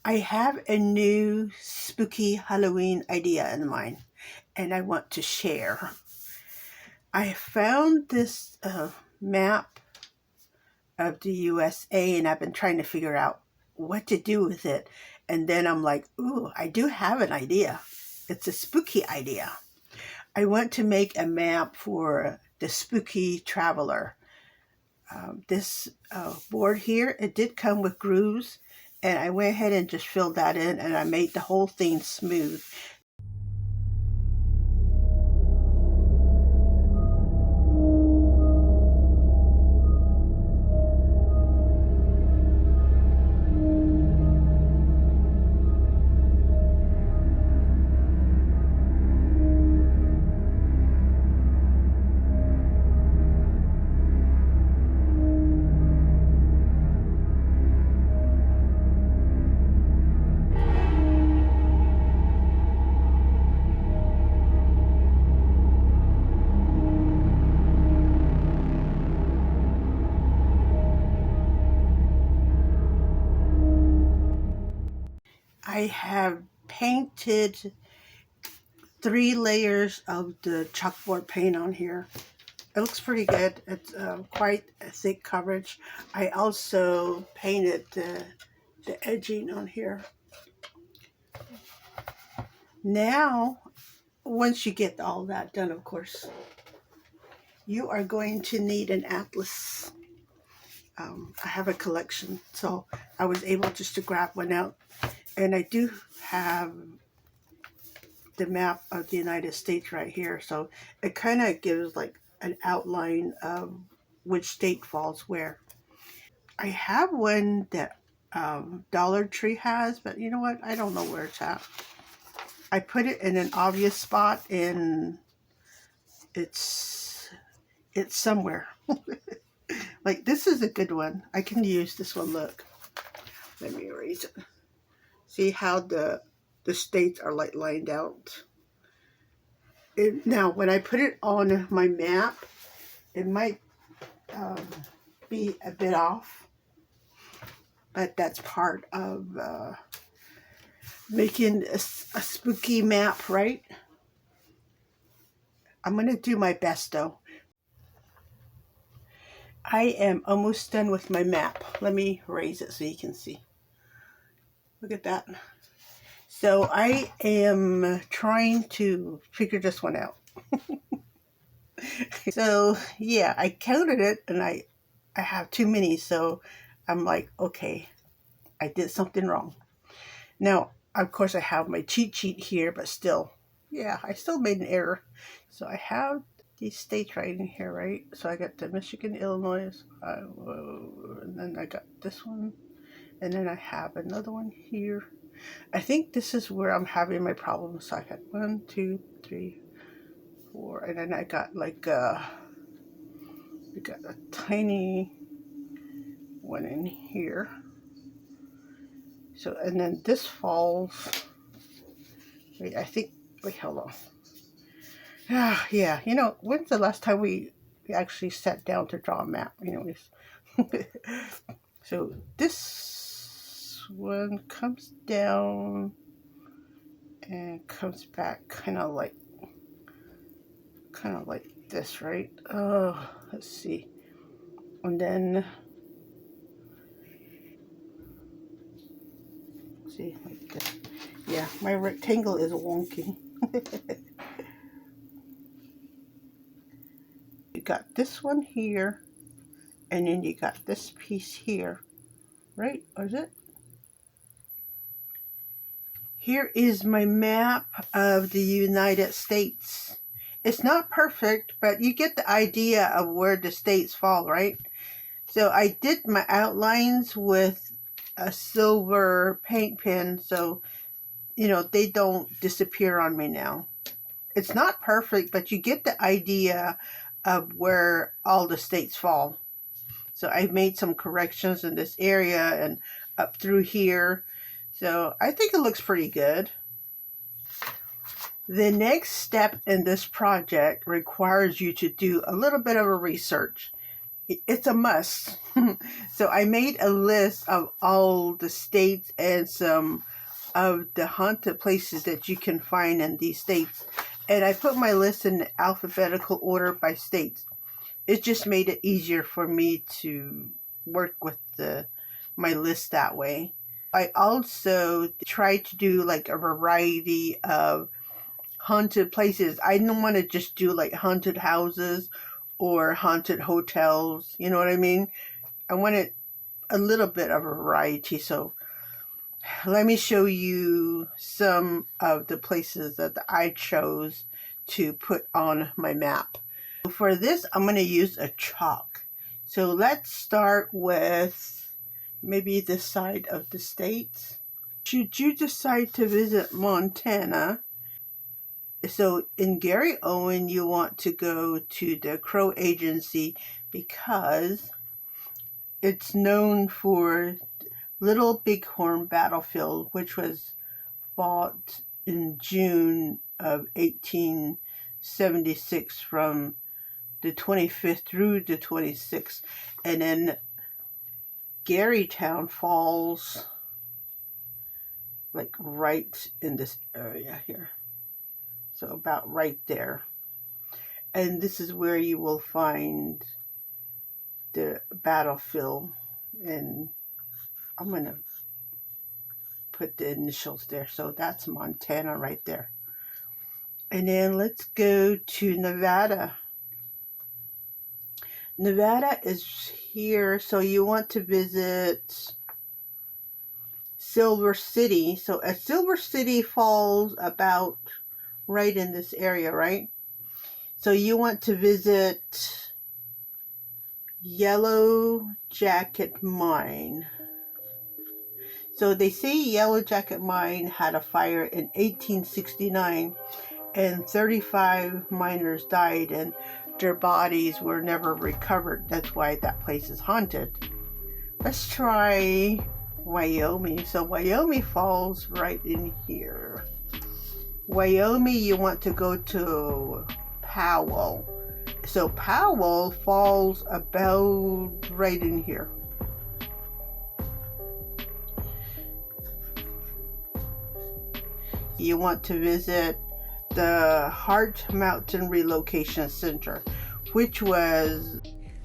I have a new spooky Halloween idea in mind, and I want to share. I found this map of the USA, and I've been trying to figure out what to do with it. And then I'm like, ooh, I do have an idea. It's a spooky idea. I want to make a map for the spooky traveler. This board here, it did come with grooves, and I went ahead and just filled that in, and I made the whole thing smooth. I have painted 3 layers of the chalkboard paint on here. It looks pretty good. It's quite a thick coverage. I also painted the edging on here. Now, once you get all that done, of course, you are going to need an atlas. I have a collection, so I was able just to grab one out. And I do have the map of the United States right here, so it kind of gives like an outline of which state falls where. I have one that Dollar Tree has, but you know what? I don't know where it's at. I put it in an obvious spot, and it's somewhere. Like, this is a good one. I can use this one. Look, let me erase it. See how the states are like lined out. Now, when I put it on my map, it might be a bit off, but that's part of making a spooky map, right? I'm going to do my best, though. I am almost done with my map. Let me raise it so you can see. Look at that. So I am trying to figure this one out. So yeah, I counted it, and I have too many. So I'm like, okay, I did something wrong. Now, of course, I have my cheat sheet here, but still, yeah, I still made an error. So I have these states right in here, right? So I got the Michigan, Illinois, and then I got this one, and then I have another one here. I think this is where I'm having my problem. So I got 1, 2, 3, 4, and then I got like we got a tiny one in here. So, and then this falls. Wait, I think. Wait, hold on. Yeah, you know, when's the last time we actually sat down to draw a map? Anyways. So this one comes down and comes back kind of like this, right? Let's see. And then see, like this. Yeah, my rectangle is wonky. You got this one here, and then you got this piece here, right? Or is it? Here is my map of the United States. It's not perfect, but you get the idea of where the states fall, right? So I did my outlines with a silver paint pen, so, you know, they don't disappear on me now. It's not perfect, but you get the idea of where all the states fall. So I made some corrections in this area and up through here. So I think it looks pretty good. The next step in this project requires you to do a little bit of a research. it's a must. So I made a list of all the states and some of the haunted places that you can find in these states. And I put my list in alphabetical order by states. It just made it easier for me to work with my list that way. I also tried to do like a variety of haunted places. I didn't want to just do like haunted houses or haunted hotels. You know what I mean? I wanted a little bit of a variety. So let me show you some of the places that I chose to put on my map. For this, I'm going to use a chalk. So let's start with maybe this side of the state. Should you decide to visit Montana, so in Gary Owen, you want to go to the Crow Agency because it's known for Little Bighorn Battlefield, which was fought in June of 1876 from the 25th through the 26th. And then Garytown falls like right in this area here. So about right there. And this is where you will find the battlefield. And I'm going to put the initials there. So that's Montana right there. And then let's go to Nevada. Nevada is here. So you want to visit Silver City. So Silver City falls about right in this area, right? So you want to visit Yellow Jacket Mine. So they say Yellow Jacket Mine had a fire in 1869 and 35 miners died and their bodies were never recovered. That's why that place is haunted. Let's try Wyoming. So Wyoming falls right in here. Wyoming, you want to go to Powell. So Powell falls about right in here. You want to visit the Heart Mountain Relocation Center, which was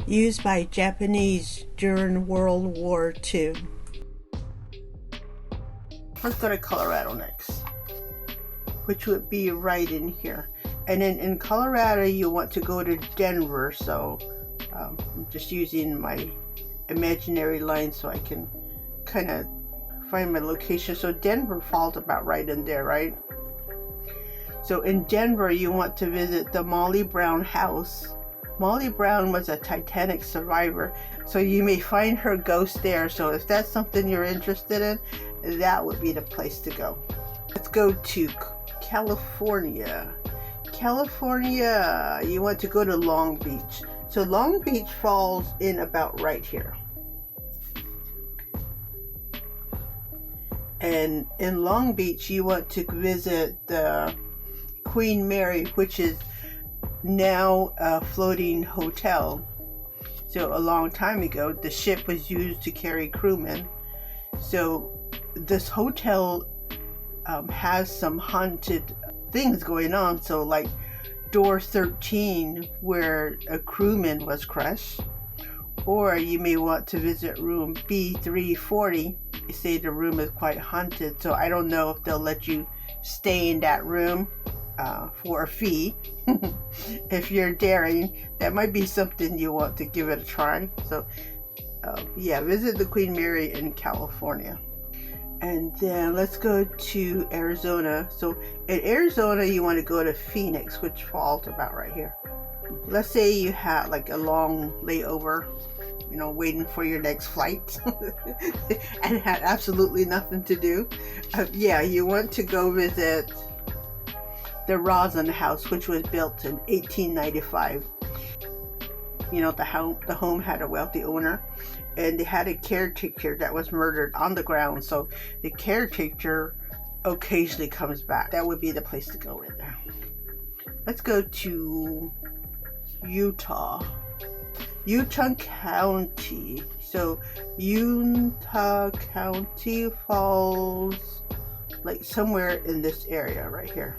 used by Japanese during World War II. Let's go to Colorado next, which would be right in here. And then in Colorado, you want to go to Denver. So I'm just using my imaginary line so I can kind of find my location. So Denver falls about right in there, right? So in Denver, you want to visit the Molly Brown house. Molly Brown was a Titanic survivor, so you may find her ghost there. So if that's something you're interested in, that would be the place to go. Let's go to California. California, you want to go to Long Beach. So Long Beach falls in about right here. And in Long Beach, you want to visit the Queen Mary, which is now a floating hotel. So a long time ago, the ship was used to carry crewmen. So this hotel has some haunted things going on. So like door 13, where a crewman was crushed. Or you may want to visit room B340. They say the room is quite haunted, so I don't know if they'll let you stay in that room for a fee. If you're daring, that might be something you want to give it a try. So yeah, visit the Queen Mary in California. And then let's go to Arizona. So in Arizona, you want to go to Phoenix, which falls about right here. Let's say you had like a long layover, you know, waiting for your next flight and had absolutely nothing to do. Yeah, you want to go visit the Rosen House, which was built in 1895. You know, the home had a wealthy owner, and they had a caretaker that was murdered on the ground. So the caretaker occasionally comes back. That would be the place to go right there. Let's go to Utah. Utah County. So Utah County falls like somewhere in this area right here.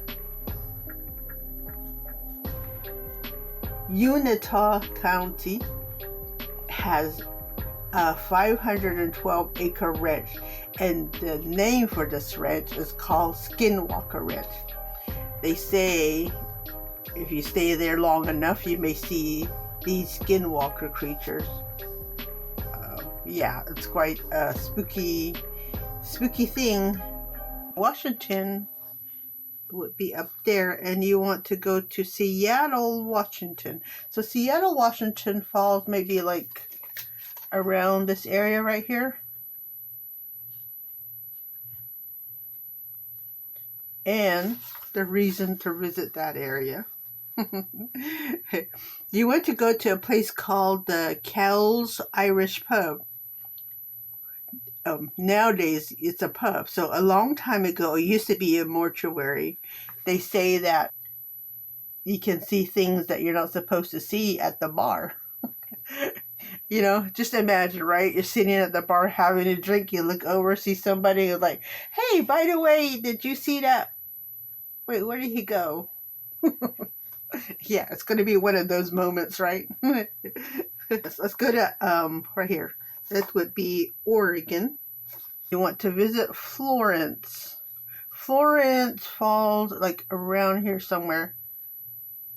Utah County has a 512-acre ranch, and the name for this ranch is called Skinwalker Ranch. They say if you stay there long enough, you may see these skinwalker creatures. Yeah, it's quite a spooky thing. Washington would be up there, and you want to go to Seattle, Washington. So Seattle, Washington falls maybe like around this area right here. And the reason to visit that area. You want to go to a place called the Kells Irish Pub. Nowadays, it's a pub. So a long time ago, it used to be a mortuary. They say that you can see things that you're not supposed to see at the bar. You know, just imagine, right? You're sitting at the bar having a drink. You look over, see somebody, and like, hey, by the way, did you see that? Wait, where did he go? Yeah, it's going to be one of those moments, right? Let's go to right here. That would be Oregon. You want to visit Florence. Florence falls like around here somewhere.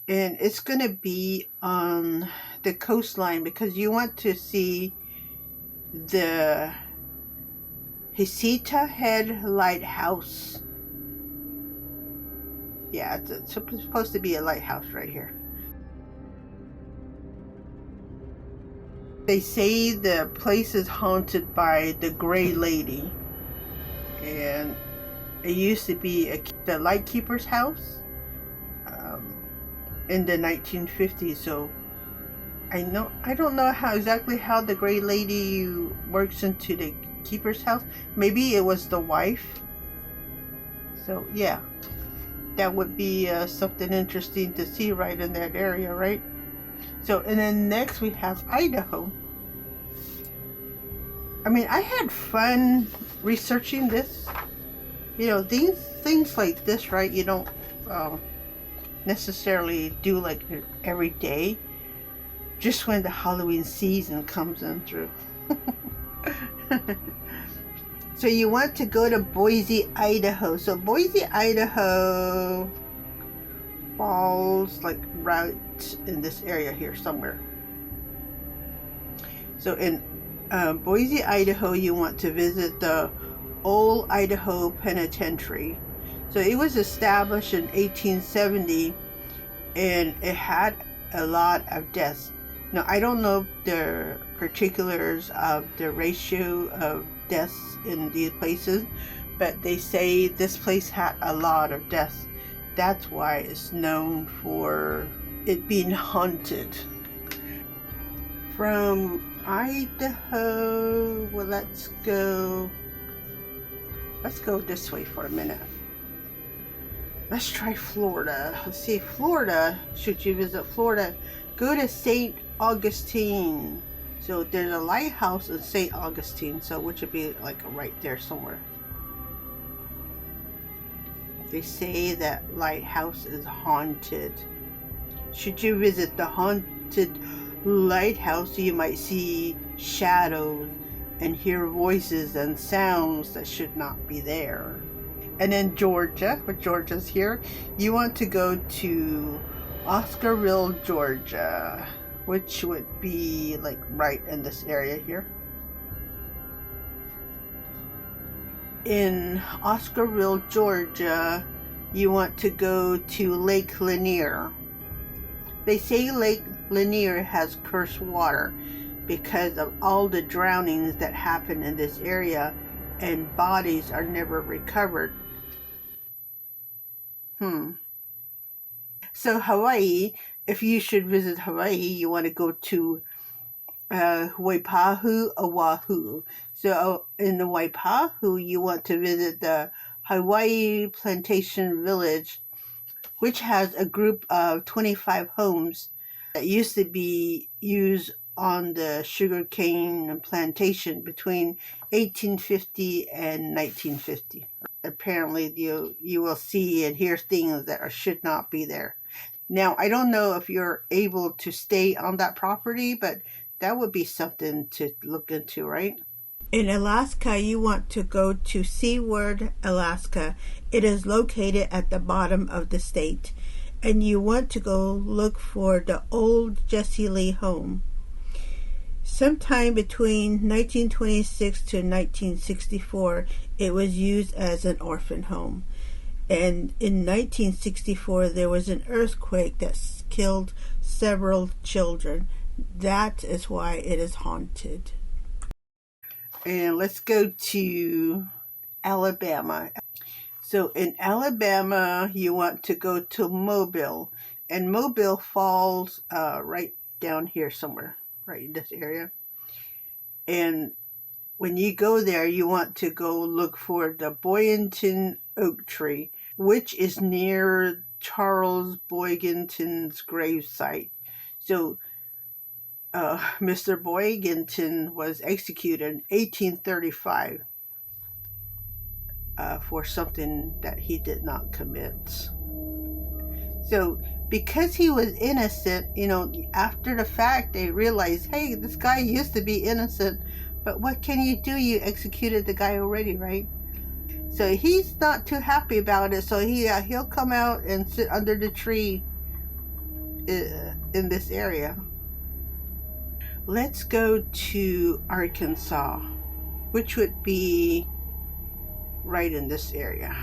And it's going to be on the coastline because you want to see the Hisita Head Lighthouse. Yeah, it's supposed to be a lighthouse right here. They say the place is haunted by the Gray Lady. And it used to be the lightkeeper's house in the 1950s. So I don't know exactly how the Gray Lady works into the keeper's house. Maybe it was the wife. So yeah, that would be something interesting to see right in that area, right? So, and then next we have Idaho. I mean, I had fun researching this. You know, these things like this, right? You don't necessarily do like every day. Just when the Halloween season comes in through. So you want to go to Boise, Idaho. So Boise, Idaho falls like right in this area here somewhere. So in Boise, Idaho, you want to visit the Old Idaho Penitentiary. So it was established in 1870, and it had a lot of deaths. Now, I don't know the particulars of the ratio of deaths in these places, but they say this place had a lot of deaths. That's why it's known for it being haunted. From Idaho, well, let's go this way for a minute. Let's try Florida. Let's see, Florida, should you visit Florida, go to St. Augustine. So there's a lighthouse in St. Augustine, so which would be like right there somewhere. They say that lighthouse is haunted. Should you visit the haunted lighthouse, you might see shadows and hear voices and sounds that should not be there. And then Georgia, where Georgia's here, you want to go to Oscarville, Georgia, which would be like right in this area here. In Oscarville, Georgia, you want to go to Lake Lanier. They say Lake Lanier has cursed water because of all the drownings that happen in this area, and bodies are never recovered. So Hawaii, if you should visit Hawaii, you want to go to Waipahu, Oahu. So in the Waipahu, you want to visit the Hawaii Plantation Village, which has a group of 25 homes that used to be used on the sugarcane plantation between 1850 and 1950. Apparently, you will see and hear things that should not be there. Now, I don't know if you're able to stay on that property, but that would be something to look into, right? In Alaska, you want to go to Seward, Alaska. It is located at the bottom of the state. And you want to go look for the old Jesse Lee home. Sometime between 1926 to 1964, it was used as an orphan home. And in 1964, there was an earthquake that killed several children. That is why it is haunted. And let's go to Alabama. So in Alabama, you want to go to Mobile. And Mobile falls right down here somewhere, right in this area. And when you go there, you want to go look for the Boynton oak tree, which is near Charles Boynton's gravesite. So Mr. Boynton was executed in 1835 for something that he did not commit. So because he was innocent, after the fact, they realized, hey, this guy used to be innocent, but what can you do? You executed the guy already, right? So he's not too happy about it. So he'll come out and sit under the tree in this area. Let's go to Arkansas, which would be right in this area.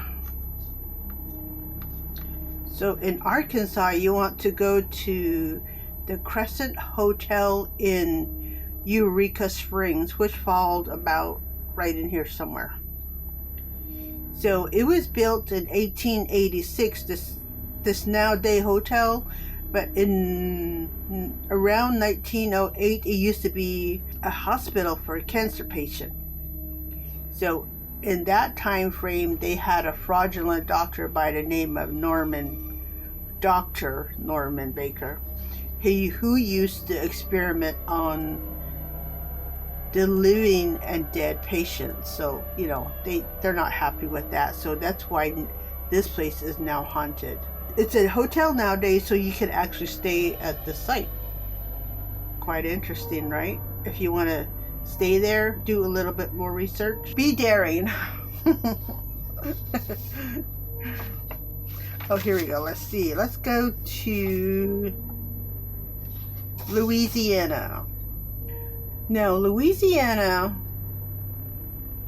So in Arkansas, you want to go to the Crescent Hotel in Eureka Springs, which falls about right in here somewhere. So it was built in 1886, this nowadays hotel, but in around 1908, it used to be a hospital for a cancer patient. So in that time frame, they had a fraudulent doctor by the name of Dr. Norman Baker, who used to experiment on the living and dead patients. So, they're not happy with that. So that's why this place is now haunted. It's a hotel nowadays, so you can actually stay at the site. Quite interesting, right? If you want to stay there, do a little bit more research. Be daring. Oh, here we go. Let's see. Let's go to Louisiana. Now, Louisiana,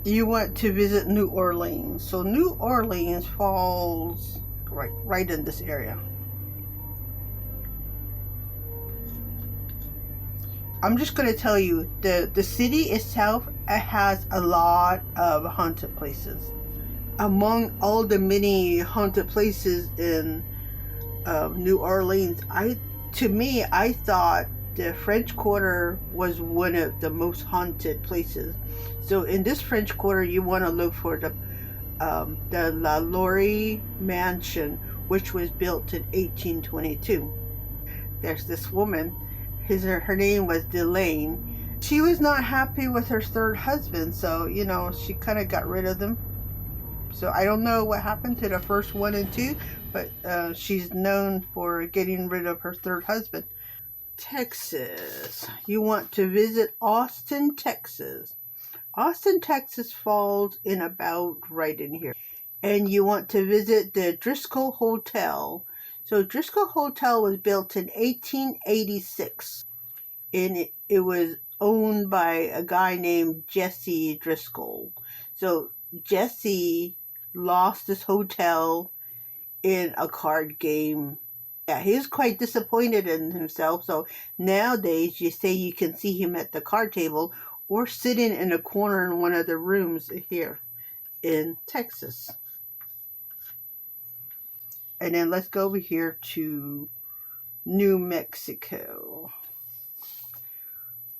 you want to visit New Orleans. So New Orleans falls right in this area. I'm just going to tell you, the city itself, it has a lot of haunted places. Among all the many haunted places in New Orleans, I thought the French Quarter was one of the most haunted places. So in this French Quarter, you want to look for the La Laurie Mansion, which was built in 1822. There's this woman, her name was Delane. She was not happy with her third husband, so she kind of got rid of them. So I don't know what happened to the first one and two, but she's known for getting rid of her third husband. Texas. You want to visit Austin, Texas. Austin, Texas falls in about right in here. And you want to visit the Driscoll Hotel. So Driscoll Hotel was built in 1886. And it was owned by a guy named Jesse Driscoll. So Jesse lost his hotel in a card game. Yeah, he was quite disappointed in himself. So nowadays, you can see him at the card table or sitting in a corner in one of the rooms here in Texas. And then let's go over here to New Mexico.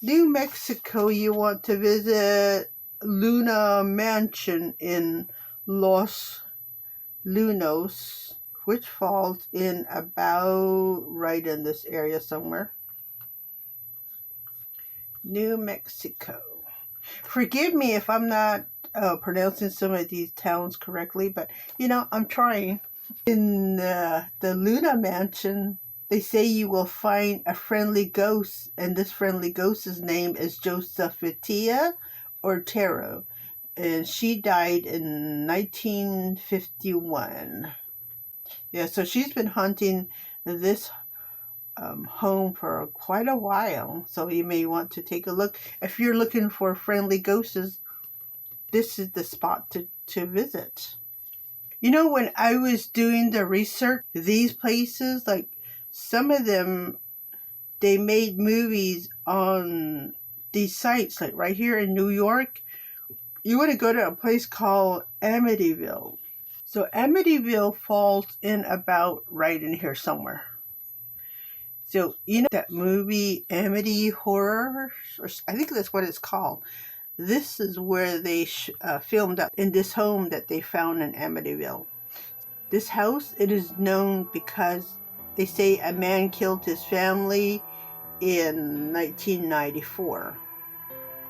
New Mexico, you want to visit Luna Mansion in Los Lunos, which falls in about right in this area somewhere. New Mexico. Forgive me if I'm not pronouncing some of these towns correctly, but I'm trying. In the Luna Mansion, they say you will find a friendly ghost, and this friendly ghost's name is Josephitia Ortero, and she died in 1951. Yeah, so she's been hunting this home for quite a while, so you may want to take a look. If you're looking for friendly ghosts, this is the spot to visit. When I was doing the research, these places, like some of them, they made movies on these sites, like right here in New York. You want to go to a place called Amityville. So Amityville falls in about right in here somewhere. So, that movie Amity Horror? Or I think that's what it's called. This is where they filmed up in this home that they found in Amityville. This house, it is known because they say a man killed his family in 1994.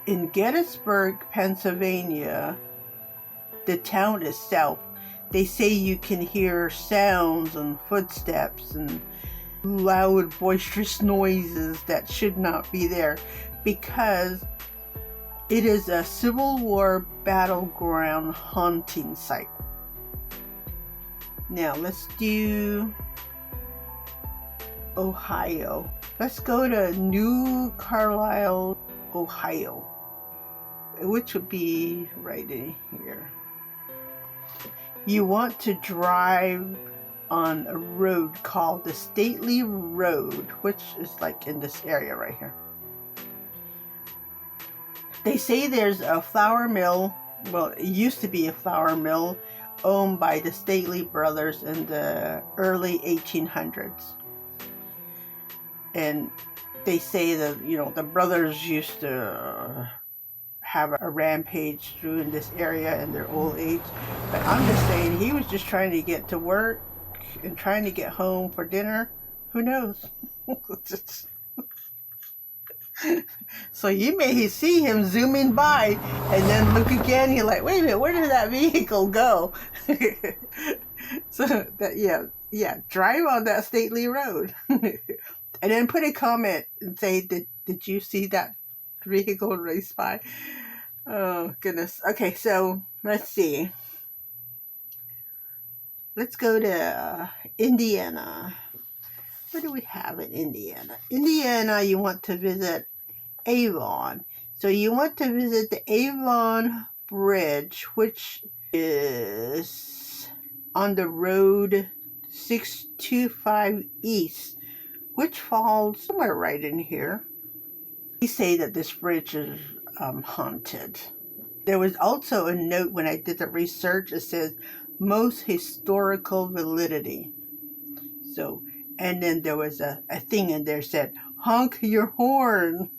In Gettysburg, Pennsylvania, the town itself, they say you can hear sounds and footsteps and loud, boisterous noises that should not be there because it is a Civil War battleground haunting site. Now let's do Ohio. Let's go to New Carlisle, Ohio, which would be right in here. You want to drive on a road called the Stately Road, which is like in this area right here. They say there's a flour mill. Well, it used to be a flour mill owned by the Stately brothers in the early 1800s. And they say that, the brothers used to have a rampage through in this area in their old age. But I'm just saying, he was just trying to get to work and trying to get home for dinner. Who knows? So you may see him zooming by and then look again. You're like, wait a minute, where did that vehicle go? So that, yeah, drive on that stately road. And then put a comment and say, did you see that vehicle race by? Oh, goodness. Okay, so let's see. Let's go to Indiana. What do we have in Indiana? Indiana, you want to visit Avon. So you want to visit the Avon Bridge, which is on the road 625 East, which falls somewhere right in here. They say that this bridge is haunted. There was also a note when I did the research. It says most historical validity. So, and then there was a thing in there said, honk your horn.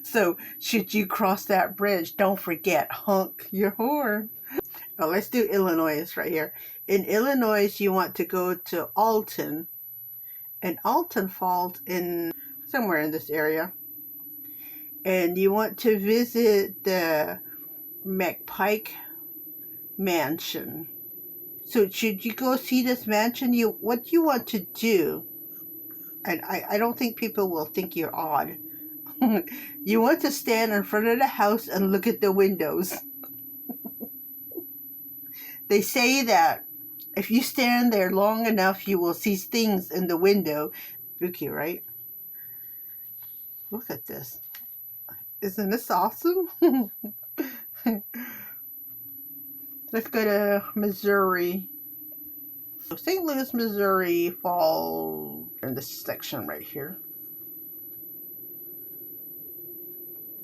So, should you cross that bridge, don't forget, honk your horn. Oh, let's do Illinois right here. In Illinois, you want to go to Alton. And Alton falls in somewhere in this area. And you want to visit the McPike Mansion. So should you go see this mansion, what you want to do, and I don't think people will think you're odd. You want to stand in front of the house and look at the windows. They say that if you stand there long enough, you will see things in the window. Spooky, right? Look at this. Isn't this awesome? Let's go to Missouri. So St. Louis, Missouri falls in this section right here.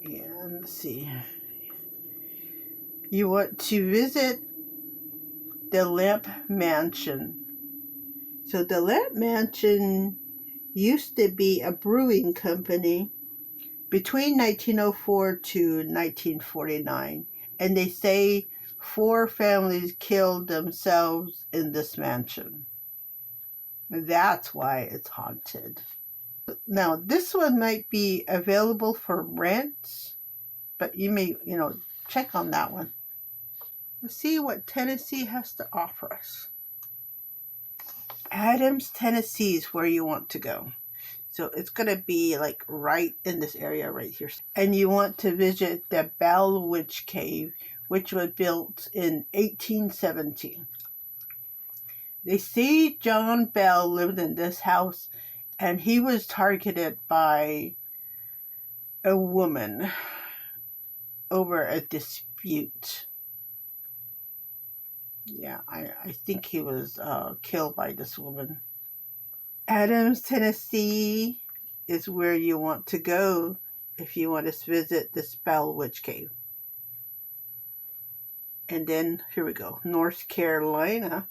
And let's see. You want to visit the Lamp Mansion. So the Lamp Mansion used to be a brewing company between 1904 to 1949. And they say 4 families killed themselves in this mansion. That's why it's haunted. Now, this one might be available for rent, but you may, check on that one. Let's see what Tennessee has to offer us. Adams, Tennessee is where you want to go. So it's going to be like right in this area right here. And you want to visit the Bell Witch Cave, which was built in 1817. They say John Bell lived in this house, and he was targeted by a woman over a dispute. Yeah, I think he was killed by this woman. Adams, Tennessee is where you want to go if you want to visit the Bell Witch Cave. And then, here we go, North Carolina.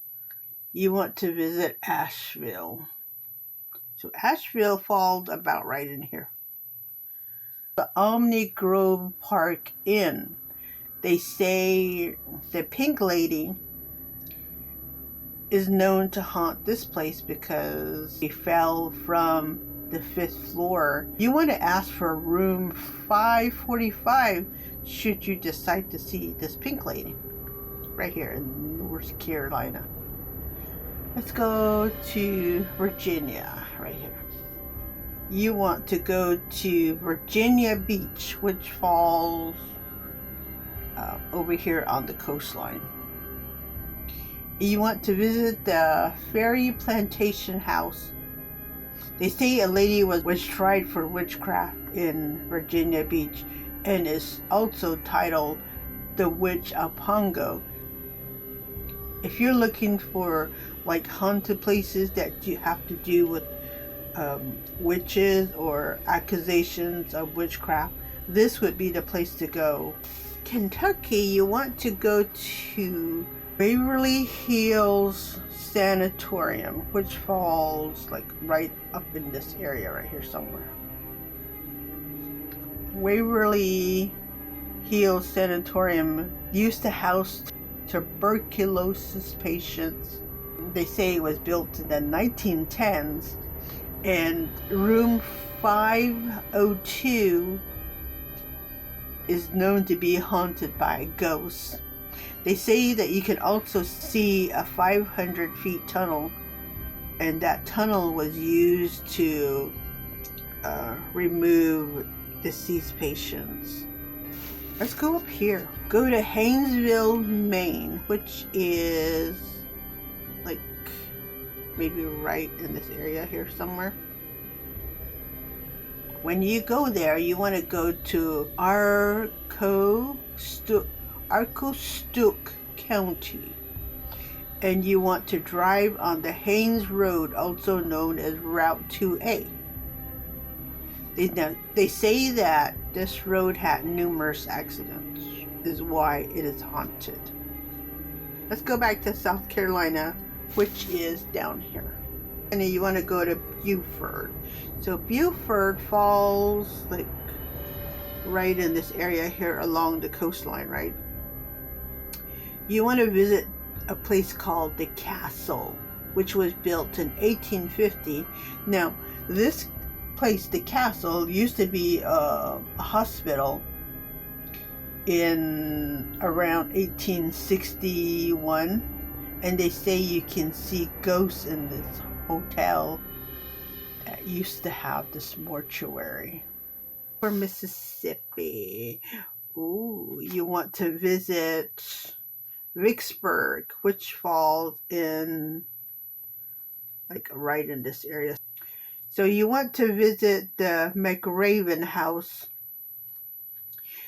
You want to visit Asheville. So Asheville falls about right in here. The Omni Grove Park Inn. They say the Pink Lady is known to haunt this place because he fell from the 5th floor. You want to ask for room 545 should you decide to see this Pink Lady right here in North Carolina. Let's go to Virginia right here. You want to go to Virginia Beach, which falls over here on the coastline. You want to visit the Ferry Plantation House. They say a lady was tried for witchcraft in Virginia Beach and is also titled The Witch of Pongo. If you're looking for like haunted places that you have to do with witches or accusations of witchcraft, this would be the place to go. Kentucky, you want to go to Waverly Hills Sanatorium, which falls like right up in this area right here somewhere. Waverly Hills Sanatorium used to house tuberculosis patients. They say it was built in the 1910s, and room 502 is known to be haunted by ghosts. They say that you can also see a 500 feet tunnel, and that tunnel was used to remove deceased patients. Let's go up here. Go to Haynesville, Maine, which is like maybe right in this area here somewhere. When you go there, you want to go to Aroostook County, and you want to drive on the Haynes Road, also known as Route 2A. They say that this road had numerous accidents, is why it is haunted. Let's go back to South Carolina, which is down here. And you want to go to Beaufort. So Beaufort falls like right in this area here along the coastline, right? You want to visit a place called the Castle, which was built in 1850. Now, this place, the Castle, used to be a hospital in around 1861, and they say you can see ghosts in this hotel that used to have this mortuary. For Mississippi, ooh, you want to visit Vicksburg, which falls in like right in this area. So you want to visit the McRaven House.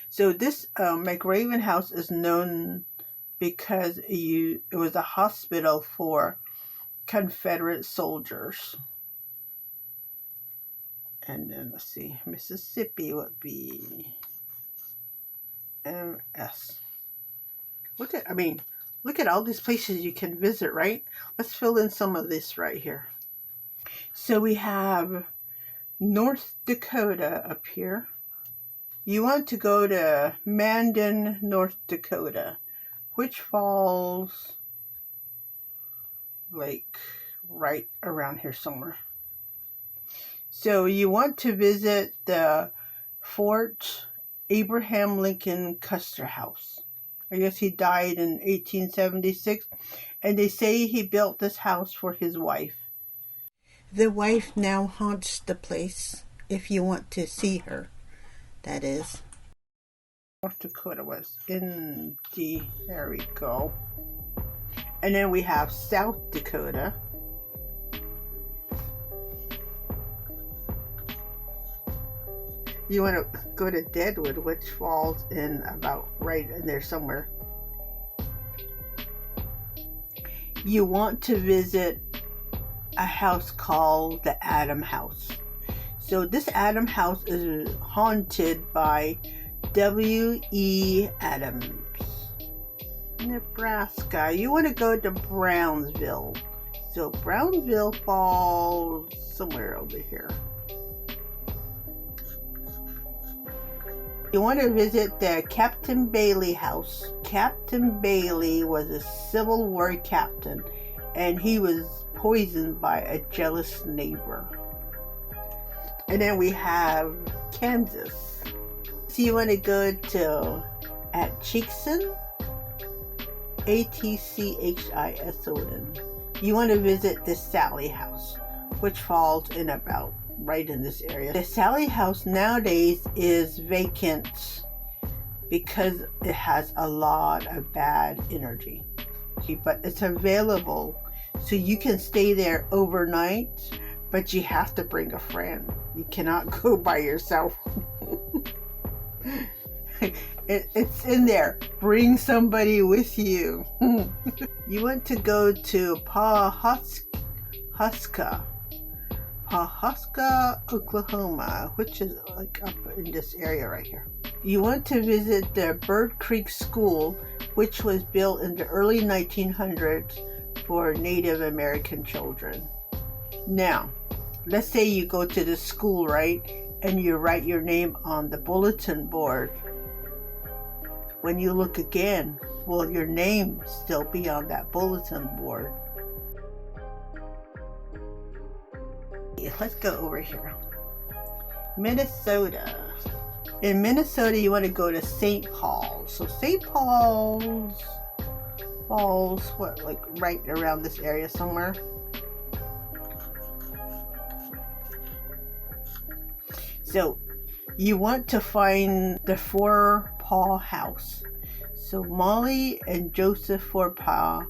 So this McRaven House is known because it was a hospital for Confederate soldiers. And then let's see, Mississippi would be MS. Look at all these places you can visit, right? Let's fill in some of this right here. So we have North Dakota up here. You want to go to Mandan, North Dakota, which falls like right around here somewhere. So you want to visit the Fort Abraham Lincoln Custer House. I guess he died in 1876, and they say he built this house for his wife. The wife now haunts the place, if you want to see her, that is. North Dakota was in there we go. And then we have South Dakota. You want to go to Deadwood, which falls in about right in there somewhere. You want to visit a house called the Adam House. So this Adam House is haunted by W.E. Adams. Nebraska. You want to go to Brownsville. So Brownsville falls somewhere over here. You want to visit the Captain Bailey House. Captain Bailey was a Civil War captain, and he was poisoned by a jealous neighbor. And then we have Kansas. So you want to go to Atchison, Atchison. You want to visit the Sally House, which falls in about right in this area. The Sally House nowadays is vacant because it has a lot of bad energy. But it's available, so you can stay there overnight, but you have to bring a friend. You cannot go by yourself. It's in there. Bring somebody with you. You want to go to Pawhuska, Oklahoma, which is like up in this area right here. You want to visit the Bird Creek School, which was built in the early 1900s for Native American children. Now, let's say you go to the school, right, and you write your name on the bulletin board. When you look again, will your name still be on that bulletin board? Let's go over here. Minnesota. In Minnesota, you want to go to St. Paul. So St. Paul's falls, what, like right around this area somewhere. So you want to find the Forepaugh House. So Molly and Joseph Forepaugh.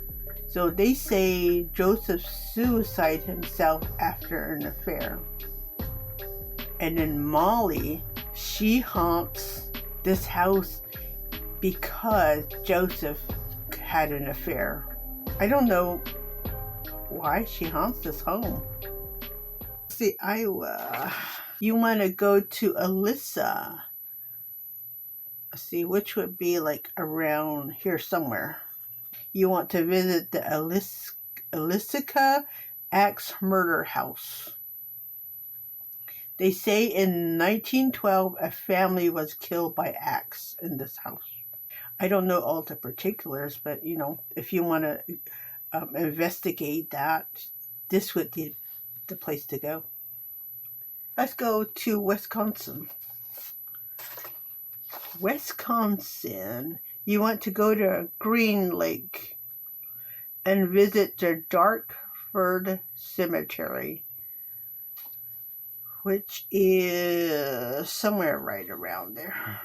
So they say Joseph suicided himself after an affair. And then Molly, she haunts this house because Joseph had an affair. I don't know why she haunts this home. See, Iowa. You want to go to Alyssa. See, which would be like around here somewhere. You want to visit the Alyssa Axe Murder House. They say in 1912 a family was killed by axe in this house. I don't know all the particulars, but you know, if you want to investigate that, this would be the place to go. Let's go to Wisconsin. Wisconsin. You want to go to Green Lake and visit the Dartford Cemetery, which is somewhere right around there.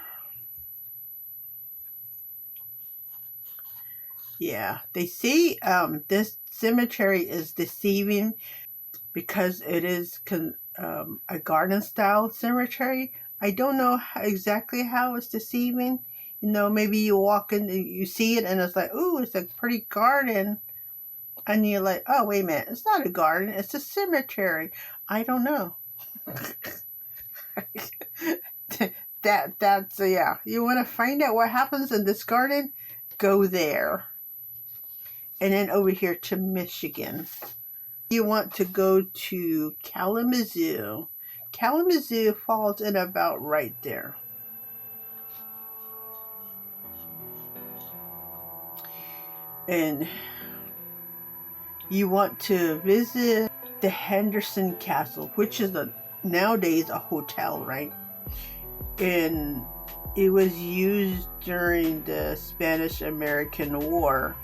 Yeah, they say this cemetery is deceiving because it is a garden-style cemetery. I don't know exactly how it's deceiving. You know, maybe you walk in, you see it, and it's like, ooh, it's a pretty garden. And you're like, oh, wait a minute, it's not a garden, it's a cemetery. I don't know. That's yeah. You want to find out what happens in this garden? Go there. And then over here to Michigan. You want to go to Kalamazoo. Kalamazoo falls in about right there. And you want to visit the Henderson Castle, which is a nowadays a hotel, right? And it was used during the Spanish-American War.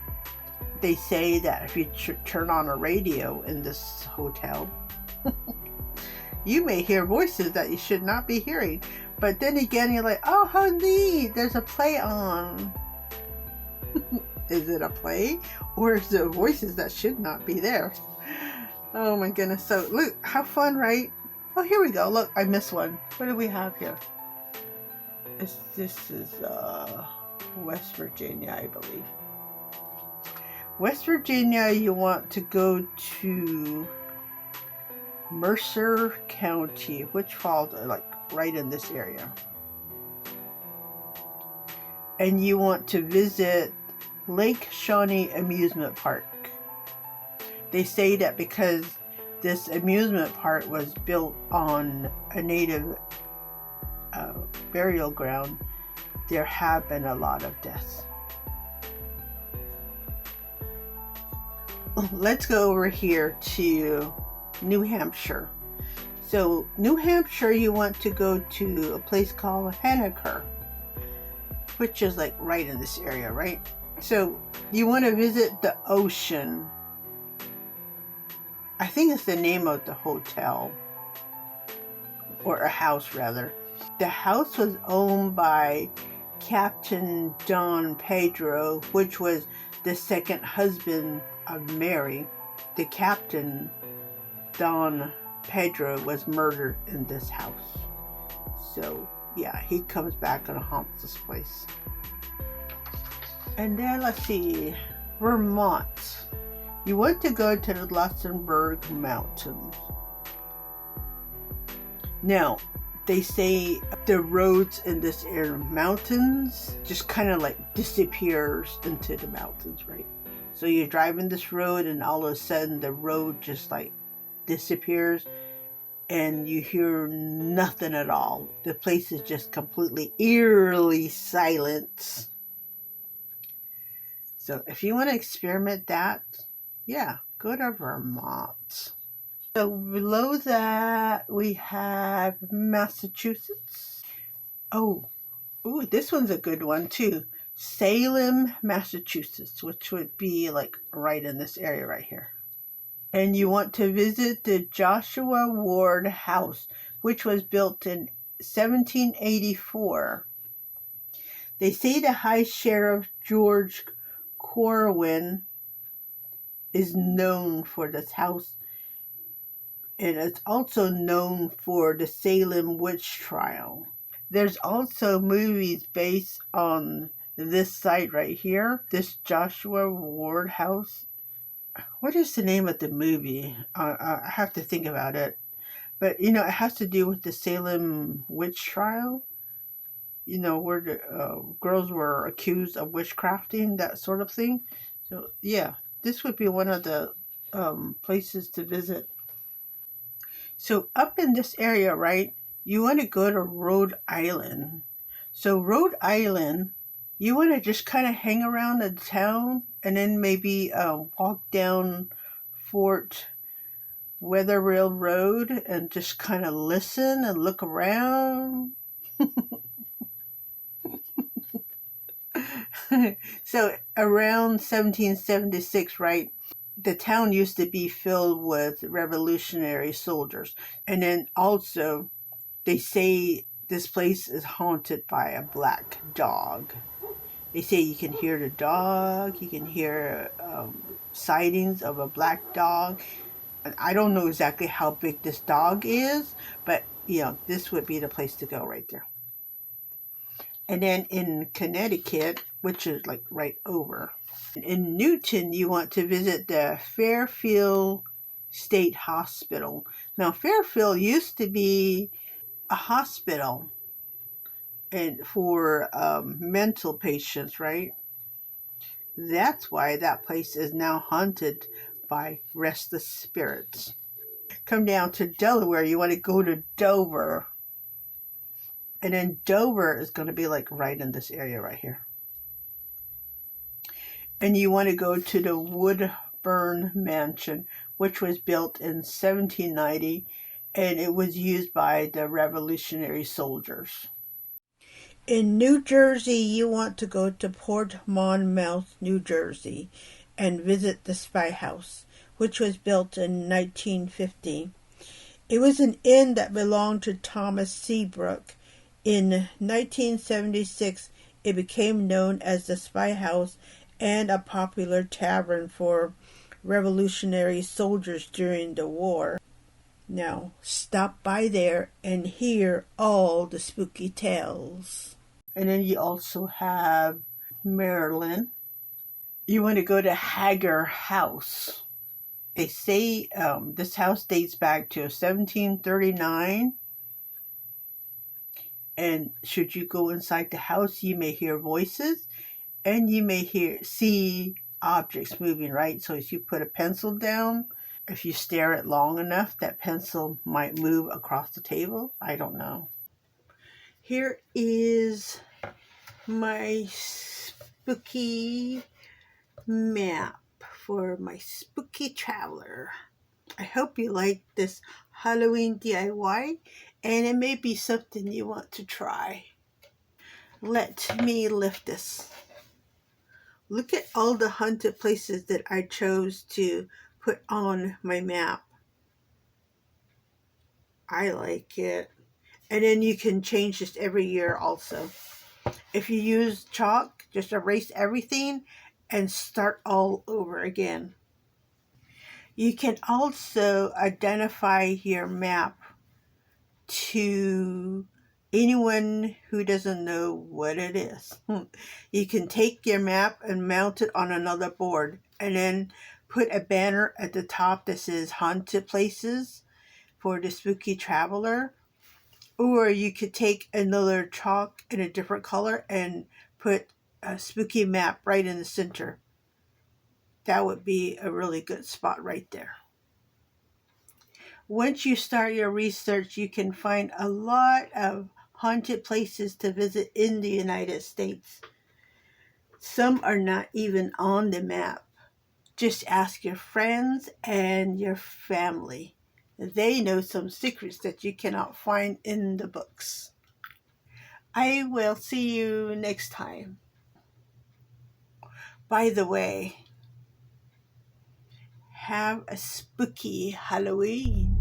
They say that if you turn on a radio in this hotel, you may hear voices that you should not be hearing. But then again, you're like, oh, how neat, there's a play on. Is it a play? Or is it voices that should not be there? Oh my goodness. So look, how fun, right? Oh, here we go. Look, I missed one. What do we have here? This is West Virginia, I believe. West Virginia, you want to go to Mercer County, which falls like right in this area. And you want to visit Lake Shawnee Amusement Park. They say that because this amusement park was built on a native burial ground, there have been a lot of deaths. Let's go over here to New Hampshire. So New Hampshire, you want to go to a place called Henniker, which is like right in this area, right? So you want to visit the ocean. I think it's the name of the hotel, or a house rather. The house was owned by Captain Don Pedro, which was the second husband of Mary. The captain, Don Pedro, was murdered in this house. So yeah, he comes back and haunts this place. And then let's see, Vermont. You want to go to the Luxembourg Mountains. Now, they say the roads in this area, mountains, just kind of like disappears into the mountains, right? So you're driving this road and all of a sudden the road just like disappears and you hear nothing at all. The place is just completely eerily silent. So if you want to experiment that, yeah, go to Vermont. So below that we have Massachusetts. Oh, this one's a good one too. Salem, Massachusetts, which would be like right in this area right here. And you want to visit the Joshua Ward House, which was built in 1784. They say the High Sheriff George Corwin is known for this house, and it's also known for the Salem witch trial. There's also movies based on this site right here, this Joshua Ward House. What is the name of the movie? I have to think about it. But, you know, it has to do with the Salem witch trial. You know, where the girls were accused of witchcrafting, that sort of thing. So, yeah, this would be one of the places to visit. So, up in this area, right, you want to go to Rhode Island. So, Rhode Island, you want to just kind of hang around the town and then maybe walk down Fort Wetherill Road and just kind of listen and look around. So around 1776, right, the town used to be filled with revolutionary soldiers. And then also they say this place is haunted by a black dog. They say you can hear the dog, you can hear sightings of a black dog. And I don't know exactly how big this dog is, but, you know, this would be the place to go right there. And then in Connecticut, which is like right over, in Newton, you want to visit the Fairfield State Hospital. Now, Fairfield used to be a hospital and for mental patients, right? That's why that place is now haunted by restless spirits. Come down to Delaware, you want to go to Dover. And then Dover is going to be like right in this area right here. And you want to go to the Woodburn Mansion, which was built in 1790. and it was used by the Revolutionary soldiers. In New Jersey, you want to go to Port Monmouth, New Jersey, and visit the Spy House, which was built in 1950. It was an inn that belonged to Thomas Seabrook. In 1976, it became known as the Spy House and a popular tavern for Revolutionary soldiers during the war. Now, stop by there and hear all the spooky tales. And then you also have Maryland. You want to go to Hager House. They say this house dates back to 1739. And should you go inside the house, you may hear voices and you may see objects moving, right? So if you put a pencil down, if you stare at it long enough, that pencil might move across the table. I don't know. Here is my spooky map for my spooky traveler. I hope you like this Halloween DIY, and it may be something you want to try. Let me lift this. Look at all the haunted places that I chose to put on my map. I like it. And then you can change this every year also. If you use chalk, just erase everything and start all over again. You can also identify your map to anyone who doesn't know what it is. You can take your map and mount it on another board and then put a banner at the top that says haunted places for the spooky traveler. Or you could take another chalk in a different color and put a spooky map right in the center. That would be a really good spot right there. Once you start your research, you can find a lot of haunted places to visit in the United States. Some are not even on the map. Just ask your friends and your family. They know some secrets that you cannot find in the books. I will see you next time. By the way, have a spooky Halloween.